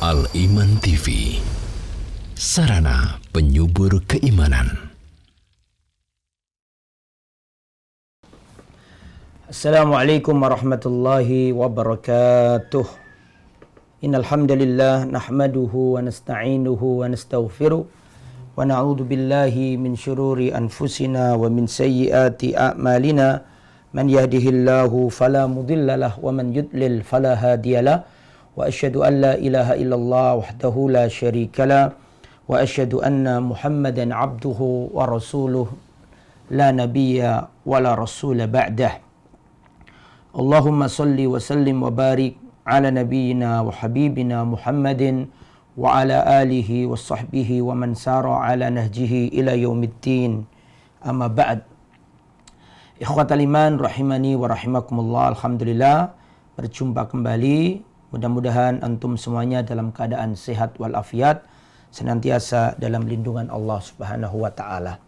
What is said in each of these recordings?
Al-Iman TV, sarana penyubur keimanan. Assalamualaikum warahmatullahi wabarakatuh. Innal hamdalillah nahmaduhu wa nasta'inuhu wa nastaghfiruh wa na'udzu billahi min syururi anfusina wa min sayyiati a'malina. Man yahdihillahu fala mudhillalah wa man yudlil fala hadiyalah. Wa asyhadu an la ilaha illallah wahdahu la syarikalah wa asyhadu anna Muhammadan abduhu wa rasuluh la nabiyya wa la rasula ba'dah. Allahumma salli wa sallim wa barik ala nabiyyina wa habibina Muhammadin wa ala alihi wa sahbihi wa man sara ala nahjihi ila yaumiddin. Amma ba'd. Ikhwatal iman rahimani wa rahimakumullah. Alhamdulillah berjumpa kembali. Mudah-mudahan antum semuanya dalam keadaan sehat walafiat, senantiasa dalam lindungan Allah Subhanahu wa taala.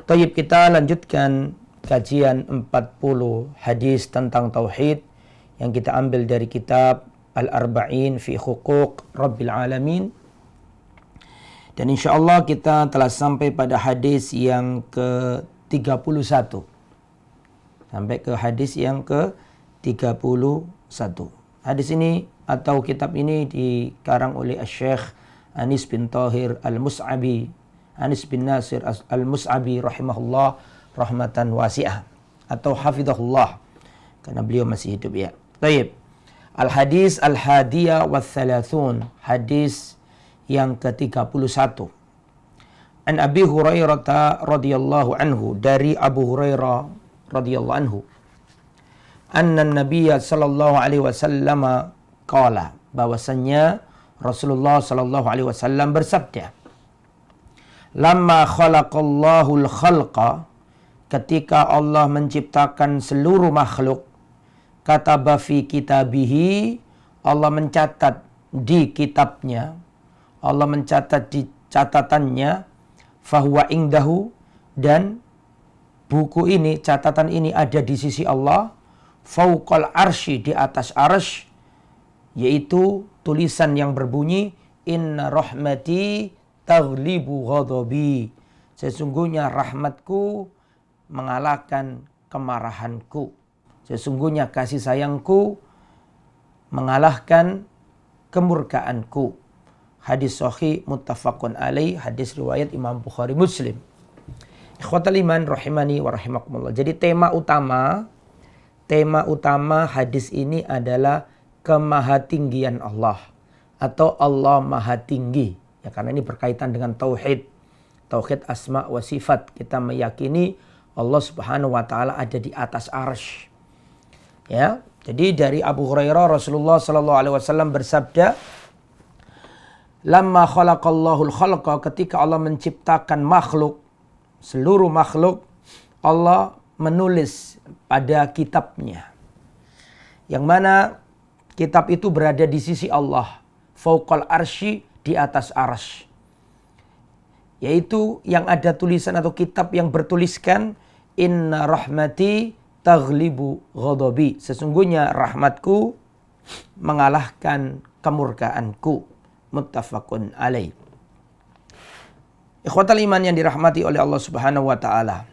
Tayyib, kita lanjutkan kajian 40 hadis tentang tauhid yang kita ambil dari kitab Al-Arba'in fi Huquq Rabbil Alamin. Dan insyaallah kita telah sampai pada hadis yang ke-31. Sampai ke hadis yang ke-31. Hadis ini atau kitab ini dikarang oleh Syekh Anis bin Thahir Al-Mus'abi, Anis bin Nasir Al-Mus'abi rahimahullah rahmatan wasi'ah atau hafizahullah, karena beliau masih hidup ya. Baik. Al-hadis al-hadiyah wa thalathun, hadis yang ke-31. An Abi Hurairah radhiyallahu anhu, dari Abu Hurairah radhiyallahu anhu, anna Nabiyya sallallahu alaihi wasallam qala, bahwasanya Rasulullah sallallahu alaihi wasallam bersabda, lamma khalaqallahu al-khalqa, ketika Allah menciptakan seluruh makhluk, kataba fi kitabihi, Allah mencatat di kitabnya, Allah mencatat di catatannya, fahuwa indahu, dan buku ini, catatan ini ada di sisi Allah, fauqal arsy, di atas arsy, yaitu tulisan yang berbunyi, inna rahmati taghlibu ghadabi, sesungguhnya rahmatku mengalahkan kemarahanku, sesungguhnya kasih sayangku mengalahkan kemurkaanku. Hadis sahih muttafaqun alaih, hadis riwayat Imam Bukhari Muslim. Ikhwatal iman rahimani wa rahimakumullah. Jadi tema utama hadis ini adalah kemahatinggian Allah atau Allah Maha Tinggi. Ya, karena ini berkaitan dengan tauhid asma wa sifat. Kita meyakini Allah Subhanahu wa taala ada di atas arsy. Ya, jadi dari Abu Hurairah, Rasulullah sallallahu alaihi wasallam bersabda, lamma khalaqallahu al-khalqa, ketika Allah menciptakan makhluk, seluruh makhluk, Allah menulis pada kitabnya, yang mana kitab itu berada di sisi Allah, fauqal arsy, di atas arsy, yaitu yang ada tulisan atau kitab yang bertuliskan inna rahmati taghlibu ghadabi, sesungguhnya rahmatku mengalahkan kemurkaanku. Muttafaqun alaih. Ikhwatal iman yang dirahmati oleh Allah Subhanahu wa taala,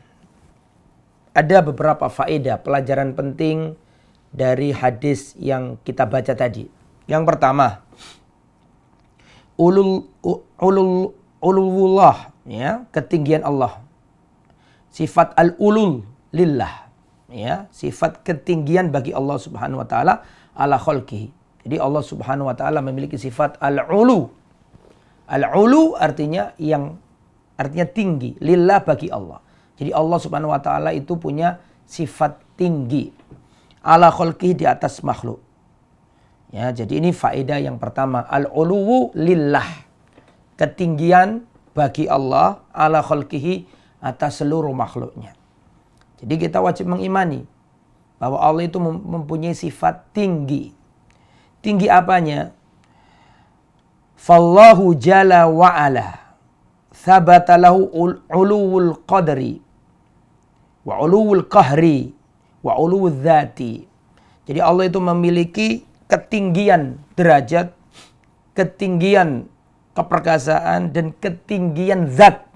ada beberapa faedah, pelajaran penting dari hadis yang kita baca tadi. Yang pertama, ululullah, ya, ketinggian Allah. Sifat al-ulul lillah, ya, sifat ketinggian bagi Allah Subhanahu wa taala ala khalqihi. Jadi Allah Subhanahu wa taala memiliki sifat al-ulu. Al-ulu artinya tinggi, lillah bagi Allah. Jadi Allah Subhanahu wa taala itu punya sifat tinggi. Ala khalqihi, di atas makhluk. Ya, jadi ini faedah yang pertama, al-uluwu lillah. Ketinggian bagi Allah ala khalqihi, atas seluruh makhluknya. Jadi kita wajib mengimani bahwa Allah itu mempunyai sifat tinggi. Tinggi apanya? Fallahu jalla wa ala thabata lahu uluwul qadri wa uluwul qahri wa uluwul dhati. Jadi Allah itu memiliki ketinggian derajat ketinggian keperkasaan dan ketinggian zat.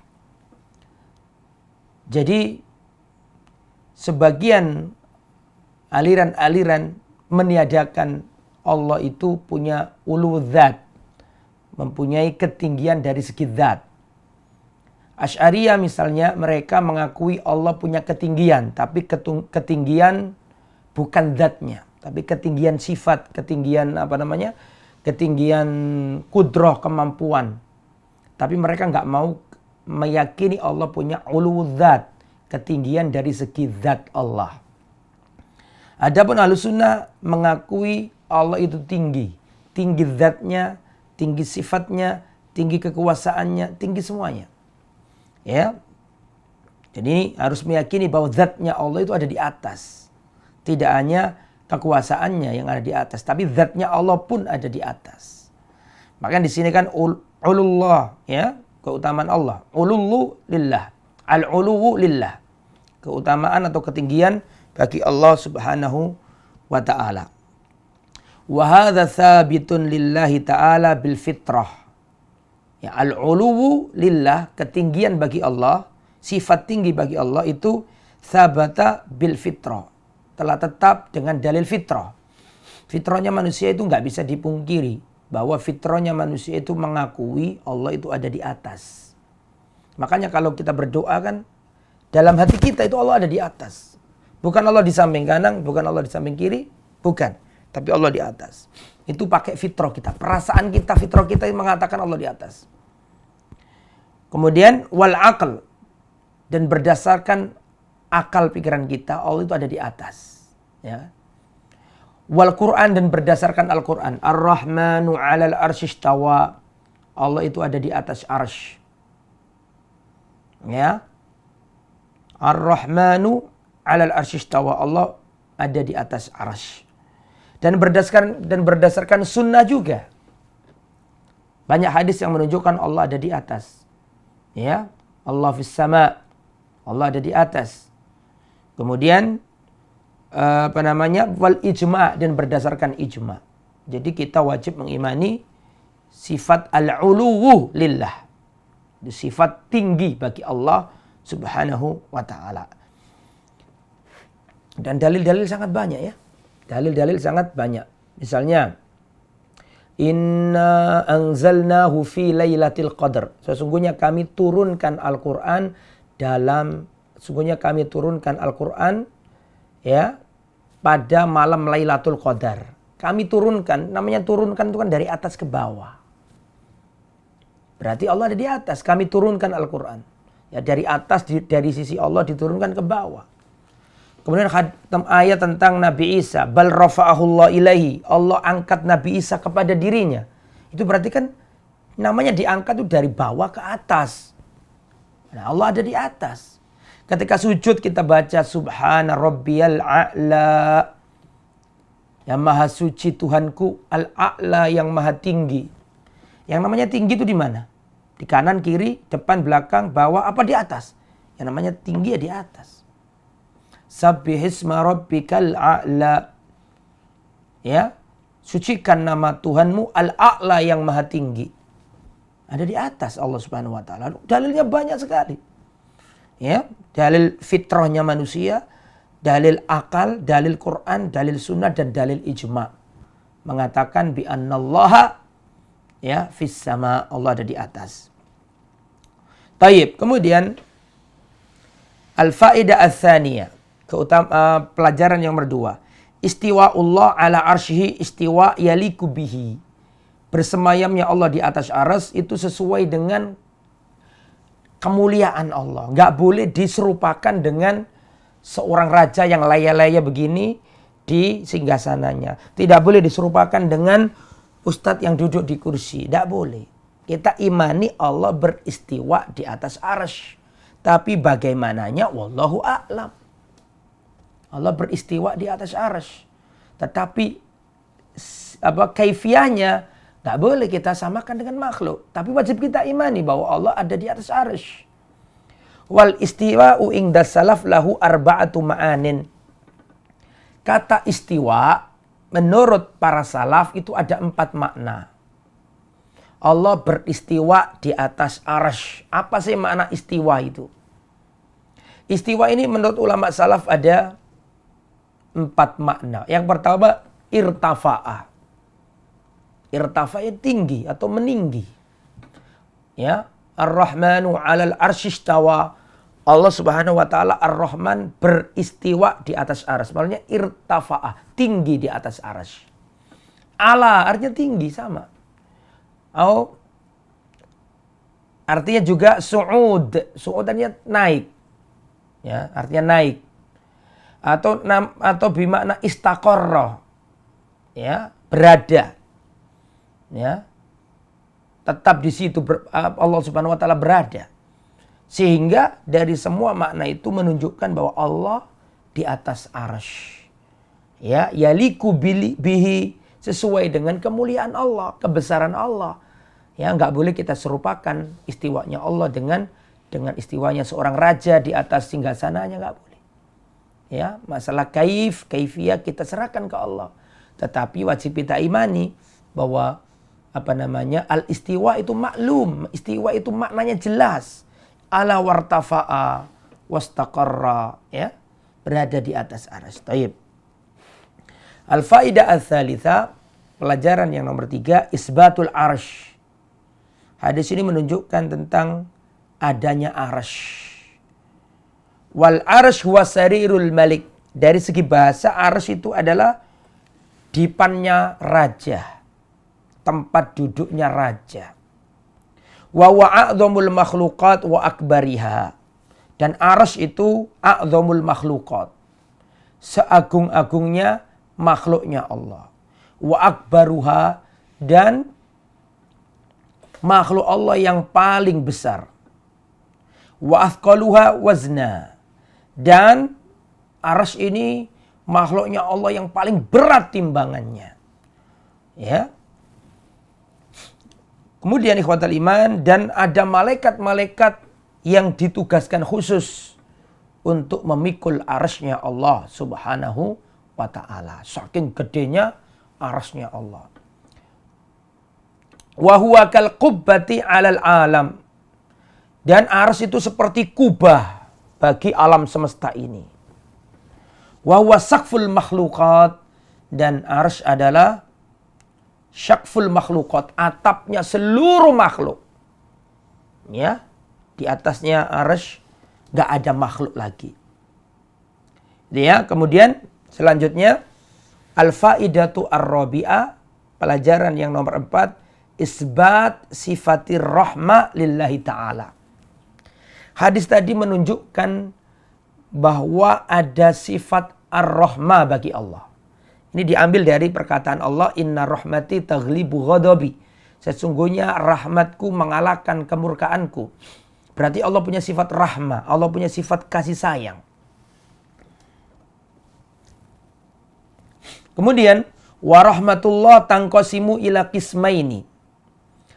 Jadi sebagian aliran-aliran meniadakan Allah itu punya ulu zat, mempunyai ketinggian dari segi zat. Asy'ariyah misalnya, mereka mengakui Allah punya ketinggian, tapi ketinggian bukan zatnya, tapi ketinggian sifat, ketinggian ketinggian kudroh, kemampuan. Tapi mereka nggak mau meyakini Allah punya ulu zat, ketinggian dari segi zat Allah. Adapun Ahlussunnah mengakui Allah itu tinggi, tinggi zatnya, tinggi sifatnya, tinggi kekuasaannya, tinggi semuanya. Ya, jadi ini harus meyakini bahwa zatnya Allah itu ada di atas. Tidak hanya kekuasaannya yang ada di atas, tapi zatnya Allah pun ada di atas. Maka di sini kan ulullah, ya, keutamaan Allah. Ulullu lillah, al-uluwu lillah. Keutamaan atau ketinggian bagi Allah Subhanahu wa taala. Wa hadza tsabitun lillahi ta'ala bil fitrah. Ya, al-uluwu lillah, ketinggian bagi Allah, sifat tinggi bagi Allah itu tsabata bil fitrah, telah tetap dengan dalil fitrah. Fitrahnya manusia itu nggak bisa dipungkiri, bahwa fitrahnya manusia itu mengakui Allah itu ada di atas. Makanya kalau kita berdoa kan, dalam hati kita itu Allah ada di atas. Bukan Allah di samping kanan, bukan Allah di samping kiri, bukan. Tapi Allah di atas. Itu pakai fitrah kita. Perasaan kita, fitrah kita yang mengatakan Allah di atas. Kemudian wal aql. Dan berdasarkan akal pikiran kita, Allah itu ada di atas. Ya. Wal Quran, dan berdasarkan Al-Quran. Ar-Rahmanu 'alal arsy istawa. Allah itu ada di atas arsy. Ya. Ar-Rahmanu 'alal arsy istawa. Allah ada di atas arsy. Dan berdasarkan sunnah juga. Banyak hadis yang menunjukkan Allah ada di atas. Ya, Allah fis sama. Allah ada di atas. Kemudian wal ijma', dan berdasarkan ijma'. Jadi kita wajib mengimani sifat al-uluwu lillah. Sifat tinggi bagi Allah Subhanahu wa taala. Dan dalil-dalil sangat banyak ya. Dalil-dalil sangat banyak. Misalnya, inna anzalnahu fi lailatul qadar. Sesungguhnya kami turunkan Al-Quran ya pada malam Lailatul Qadar. Kami turunkan, namanya turunkan itu kan dari atas ke bawah. Berarti Allah ada di atas. Kami turunkan Al-Quran. Ya, dari atas, dari sisi Allah diturunkan ke bawah. Kemudian ayat tentang Nabi Isa, bal rafa'ahullah ilaihi, Allah angkat Nabi Isa kepada dirinya. Itu berarti kan namanya diangkat itu dari bawah ke atas. Nah, Allah ada di atas. Ketika sujud kita baca subhana rabbiyal a'la. Yang maha suci Tuhanku, al-a'la, yang maha tinggi. Yang namanya tinggi itu di mana? Di kanan, kiri, depan, belakang, bawah, apa di atas? Yang namanya tinggi ya di atas. Sabbihisma rabbikal a'la. Ya, sucikan nama Tuhanmu al-a'la, yang maha tinggi. Ada di atas Allah Subhanahu wa taala. Dalilnya banyak sekali. Ya, dalil fitrahnya manusia, dalil akal, dalil Quran, dalil sunnah, dan dalil ijma'. Mengatakan bi annallaha ya fis sama, Allah ada di atas. Taib. Kemudian al-faidah ats-tsaniyah, pelajaran yang kedua. Istiwa'ullah ala arsyihi istiwa yaliku bihi. Bersemayamnya Allah di atas arsy itu sesuai dengan kemuliaan Allah. Nggak boleh diserupakan dengan seorang raja yang laya-laya begini di singgasananya. Tidak boleh diserupakan dengan ustadz yang duduk di kursi. Tidak boleh. Kita imani Allah beristiwa di atas arsy. Tapi bagaimananya wallahu a'lam. Allah beristiwa di atas arsy. Tetapi kaifiahnya nggak boleh kita samakan dengan makhluk. Tapi wajib kita imani bahwa Allah ada di atas arsy. Wal istiwa'u inda salaf lahu arba'atu ma'anin. Kata istiwa menurut para salaf itu ada 4 makna. Allah beristiwa di atas arsy. Apa sih makna istiwa itu? Istiwa ini menurut ulama salaf ada 4 makna. Yang pertama, irtafa'a. Irtafa'a tinggi atau meninggi. Ya, Ar-Rahmanu 'alal arsy istawa. Allah Subhanahu wa taala Ar-Rahman beristiwa di atas arsy. Maksudnya irtafa'a, tinggi di atas arsy. Ala artinya tinggi sama. Artinya juga su'ud. Su'ud artinya naik. Ya, artinya naik. Atau bermakna istaqarra. Ya, berada. Ya. Tetap di situ Allah Subhanahu wa taala berada. Sehingga dari semua makna itu menunjukkan bahwa Allah di atas arsy. Ya, yaliku bihi, sesuai dengan kemuliaan Allah, kebesaran Allah. Ya, nggak boleh kita serupakan istiwanya Allah dengan istiwanya seorang raja di atas singgasananya, nggak boleh. Ya, masalah kaifiyah kita serahkan ke Allah. Tetapi wajib kita imani bahwa al-istiwa itu maklum, istiwa itu maknanya jelas. Ala wartafa'a wastaqarra, ya, berada di atas arsy. Taib. Al-faidah ats-tsalitsah, pelajaran yang nomor 3, isbatul arsy. Hadis ini menunjukkan tentang adanya arsy. Wal arsy huwa sarirul malik. Dari segi bahasa, arsy itu adalah dipannya raja, tempat duduknya raja. Wa a'dzamul makhluqat wa akbariha. Dan arsy itu a'dzamul makhluqat, seagung-agungnya makhluknya Allah. Wa akbaruha, dan makhluk Allah yang paling besar. Wa athqaluha wazna, dan arsy ini makhluknya Allah yang paling berat timbangannya. Ya. Kemudian ikhwatal iman, dan ada malaikat-malaikat yang ditugaskan khusus untuk memikul arsy-Nya Allah Subhanahu wa taala. Saking gedenya arsy-Nya Allah. Wa huwa kal qubbati 'alal alam. Dan arsy itu seperti kubah bagi alam semesta ini. Wa huwa saqful makhluqat, dan arsy adalah syaqful makhluqat, atapnya seluruh makhluk. Ya, di atasnya arsy enggak ada makhluk lagi. Ya, kemudian selanjutnya al-faidatu ar-rabi'ah, pelajaran yang nomor 4, isbat sifatir rahmah lillahi ta'ala. Hadis tadi menunjukkan bahwa ada sifat ar-rahmah bagi Allah. Ini diambil dari perkataan Allah, inna rahmati taghlibu ghadabi. Sesungguhnya rahmatku mengalahkan kemurkaanku. Berarti Allah punya sifat rahmah, Allah punya sifat kasih sayang. Kemudian wa rahmatullah tanqasimu ila qismaini.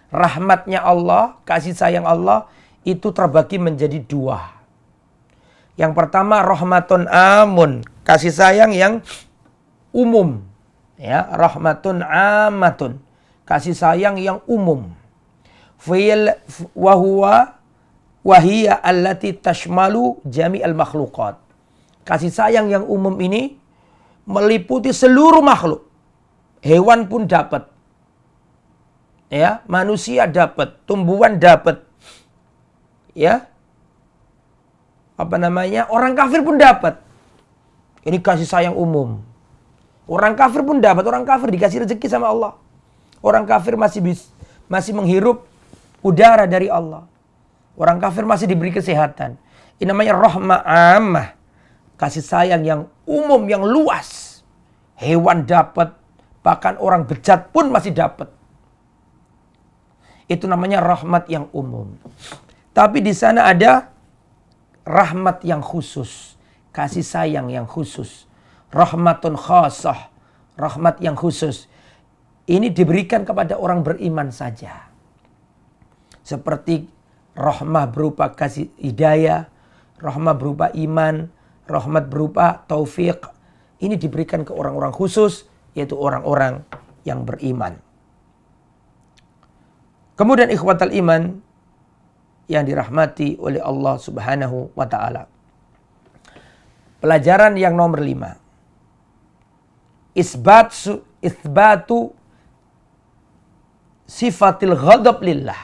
Rahmatnya Allah, kasih sayang Allah itu terbagi menjadi 2. Yang pertama rahmatun amun, kasih sayang yang umum. Ya, rahmatun amatun, kasih sayang yang umum. Wahiyya allati tashmalu jami'al makhluqat. Kasih sayang yang umum ini meliputi seluruh makhluk. Hewan pun dapat. Ya, manusia dapat, tumbuhan dapat. Ya. Orang kafir pun dapat. Ini kasih sayang umum. Orang kafir pun dapat, orang kafir dikasih rezeki sama Allah. Orang kafir masih menghirup udara dari Allah. Orang kafir masih diberi kesehatan. Ini namanya rahmah ammah. Kasih sayang yang umum, yang luas. Hewan dapat, bahkan orang bejat pun masih dapat. Itu namanya rahmat yang umum. Tapi di sana ada rahmat yang khusus, kasih sayang yang khusus. Rahmatun khasah, rahmat yang khusus. Ini diberikan kepada orang beriman saja. Seperti rahmah berupa kasih hidayah, rahmah berupa iman, rahmat berupa taufik. Ini diberikan ke orang-orang khusus, yaitu orang-orang yang beriman. Kemudian ikhwatal iman yang dirahmati oleh Allah Subhanahu wa taala. Pelajaran yang nomor 5. Isbatu sifatil ghadab lillah.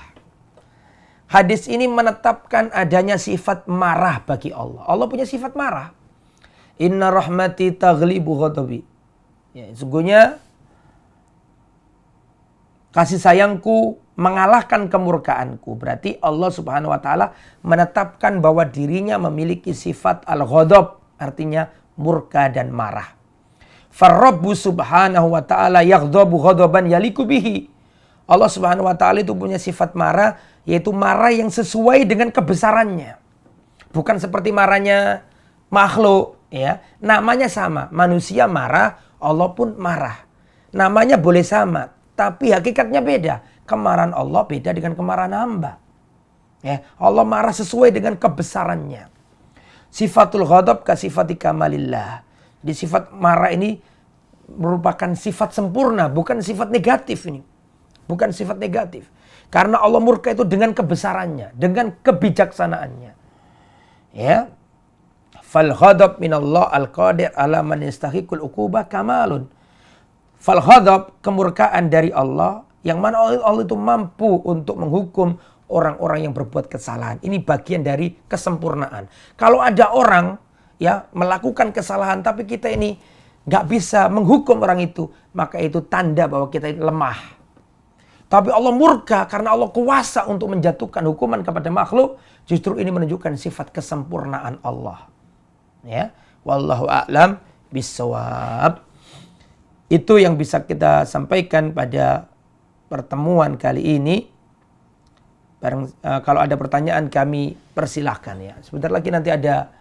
Hadis ini menetapkan adanya sifat marah bagi Allah. Allah punya sifat marah. Inna rahmati taghlibu ghadabi. Ya, sesungguhnya kasih sayangku mengalahkan kemurkaanku. Berarti Allah Subhanahu wa taala menetapkan bahwa dirinya memiliki sifat al-ghadab, artinya murka dan marah. Farrabbu subhanahu wa ta'ala yaghdabu ghadaban yaliku bihi. Allah Subhanahu wa taala itu punya sifat marah, yaitu marah yang sesuai dengan kebesarannya. Bukan seperti marahnya makhluk, ya. Namanya sama, manusia marah, Allah pun marah. Namanya boleh sama, tapi hakikatnya beda. Kemarahan Allah beda dengan kemarahan hamba. Ya, Allah marah sesuai dengan kebesarannya. Sifatul ghadab ka sifati kamalillah. Di sifat marah ini merupakan sifat sempurna, bukan sifat negatif ini. Bukan sifat negatif. Karena Allah murka itu dengan kebesarannya, dengan kebijaksanaannya. Ya. Fal ghadab minallah al-qadir ala man yastahiqul uqubah kamalun. Fal ghadab, kemurkaan dari Allah yang mana Allah itu mampu untuk menghukum orang-orang yang berbuat kesalahan. Ini bagian dari kesempurnaan. Kalau ada orang ya melakukan kesalahan tapi kita ini nggak bisa menghukum orang itu, maka itu tanda bahwa kita ini lemah. Tapi Allah murka karena Allah kuasa untuk menjatuhkan hukuman kepada makhluk. Justru ini menunjukkan sifat kesempurnaan Allah. Ya, wallahu a'lam bissawab. Itu yang bisa kita sampaikan pada pertemuan kali ini. Kalau ada pertanyaan kami persilahkan ya. Sebentar lagi nanti ada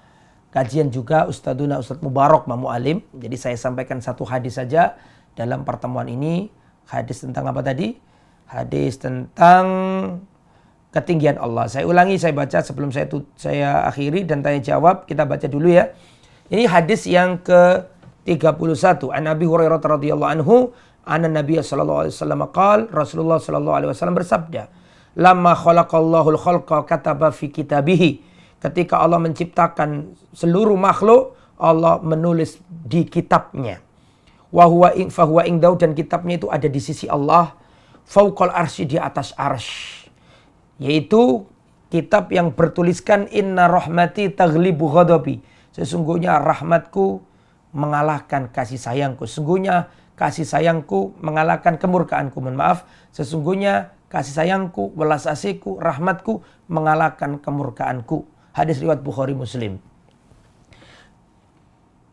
kajian juga Ustadz Mubarak Mamu Alim. Jadi saya sampaikan satu hadis saja dalam pertemuan ini. Hadis tentang apa tadi? Hadis tentang ketinggian Allah. Saya ulangi, saya baca sebelum saya akhiri dan tanya jawab. Kita baca dulu ya. Ini hadis yang ke-31. An Abi Hurairah radhiyallahu anhu, anna Nabiy sallallahu alaihi wasallam qaal, Rasulullah sallallahu alaihi wasallam bersabda, "Lamma khalaqallahu al-khalqa kataba fi kitabihi." Ketika Allah menciptakan seluruh makhluk, Allah menulis di kitabnya. Wa huwa indahu, dan kitabnya itu ada di sisi Allah. Fauqal arsy, di atas arsy. Yaitu kitab yang bertuliskan inna rahmati taghlibu ghadabi. Sesungguhnya rahmatku mengalahkan kasih sayangku. Sesungguhnya kasih sayangku mengalahkan kemurkaanku. Mohon maaf. Sesungguhnya kasih sayangku, welas asihku, rahmatku mengalahkan kemurkaanku. Hadis riwayat Bukhari Muslim.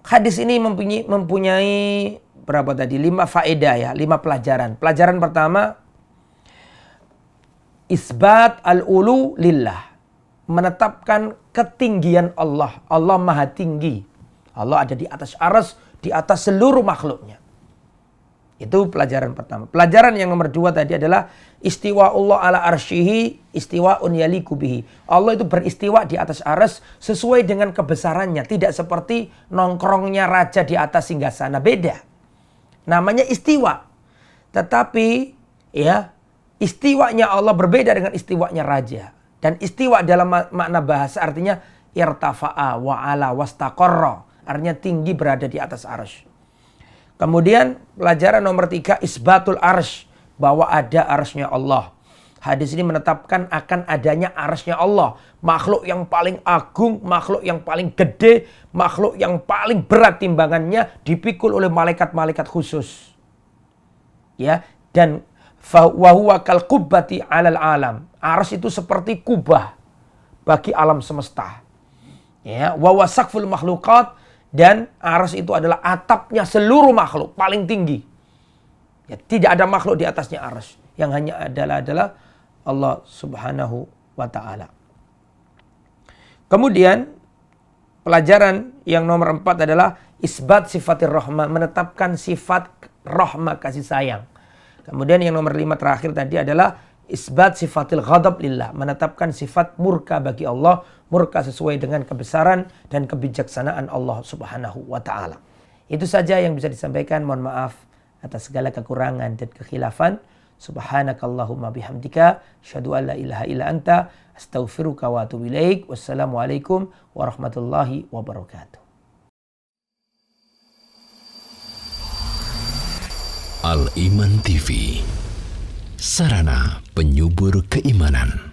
Hadis ini mempunyai berapa tadi? 5 faedah ya, 5 pelajaran. Pelajaran pertama, isbat al-ulu lillah. Menetapkan ketinggian Allah. Allah maha tinggi. Allah ada di atas arsy, di atas seluruh makhluknya. Itu pelajaran pertama. Pelajaran yang nomor 2 tadi adalah istiwa Allah ala arsyihi istiwa'un yaliku bihi. Allah itu beristiwa di atas arsy sesuai dengan kebesarannya. Tidak seperti nongkrongnya raja di atas singgasana. Beda. Namanya istiwa. Tetapi ya, istiwanya Allah berbeda dengan istiwanya raja. Dan istiwa dalam makna bahasa artinya irtafa'a wa'ala wastaqarra. Artinya tinggi, berada di atas arsy. Kemudian pelajaran nomor 3, isbatul arsy, bahwa ada arsy-nya Allah. Hadis ini menetapkan akan adanya arsy-nya Allah. Makhluk yang paling agung, makhluk yang paling gede, makhluk yang paling berat timbangannya dipikul oleh malaikat-malaikat khusus. Ya, dan wa huwa kal qubbati 'alal alam. Arsy itu seperti kubah bagi alam semesta. Ya, wa wasaqful makhluqat, dan arsy itu adalah atapnya seluruh makhluk, paling tinggi. Ya, tidak ada makhluk di atasnya arsy. Yang hanya adalah Allah Subhanahu wa taala. Kemudian pelajaran yang nomor 4 adalah isbat sifatir rahmah, menetapkan sifat rahmah, kasih sayang. Kemudian yang nomor 5 terakhir tadi adalah isbat sifatil ghadab lillah, menetapkan sifat murka bagi Allah, murka sesuai dengan kebesaran dan kebijaksanaan Allah Subhanahu wa taala. Itu saja yang bisa disampaikan. Mohon maaf atas segala kekurangan dan kekhilafan. Subhanakallahumma bihamdika asyhadu an la ilaha illa anta astaghfiruka wa atubu ilaik. Wassalamualaikum warahmatullahi wabarakatuh. Al Iman TV, sarana penyubur keimanan.